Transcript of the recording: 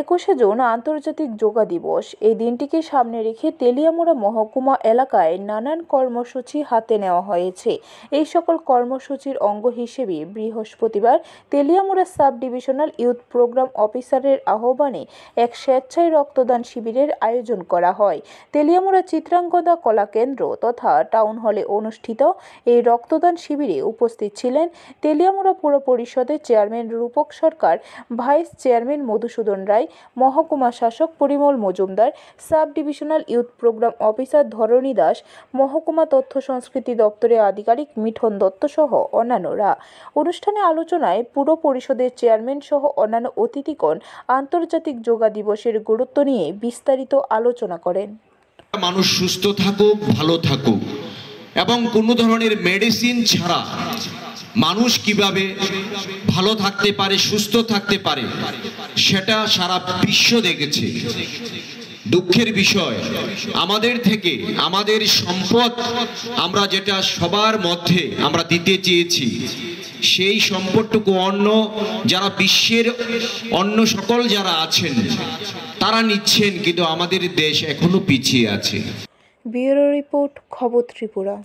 21শে June আন্তর্জাতিক যোগা দিবস। এই দিনটিকে সামনে রেখে তেলিয়ামুড়া মহকুমা এলাকায় নানান কর্মসূচি হাতে নেওয়া হয়েছে। এই সকল কর্মসূচির অঙ্গ হিসেবে বৃহস্পতিবার Teliamura sub divisional youth programme officer আহ্বানে এক স্বেচ্ছায় রক্তদান শিবিরের আয়োজন করা হয়। তেলিয়ামুড়া চিত্রাঙ্গদা কলা কেন্দ্র তথা টাউন হলে অনুষ্ঠিত এই রক্তদান শিবিরে উপস্থিত ছিলেন তেলিয়ামুড়া পুর পরিষদের chairman Rupak Sarkar, vice chairman Madhusudan Roy, মহকুমা শাসক Parimal Majumdar, sub divisional youth programme officer Dharani Das, মহকুমা তথ্য সংস্কৃতি দপ্তরের আধিকারিক মিঠন দত্ত সহ অন্যান্যরা। অনুষ্ঠানে আলোচনায় পুর পরিষদের চেয়ারম্যান সহ অন্যান্য অতিথিগণ আন্তর্জাতিক যোগা দিবসের গুরুত্ব নিয়ে বিস্তারিত আলোচনা করেন। মানুষ সুস্থ থাকুক, ভালো থাকুক এবং কোনো ধরনের মেডিসিন ছাড়া মানুষ কিভাবে ভালো থাকতে পারে, সুস্থ থাকতে পারে, সেটা সারা বিশ্ব দেখেছে। দুঃখের বিষয়, আমাদের থেকে আমাদের সম্পদ আমরা যেটা সবার মধ্যে আমরা দিতে চেয়েছি, সেই সম্পদটুকু অন্য যারা বিশ্বের অন্য সকল যারা আছেন তারা নিচ্ছেন, কিন্তু আমাদের দেশ এখনো পিছিয়ে আছে। ব্যুরো রিপোর্ট, খবর ত্রিপুরা।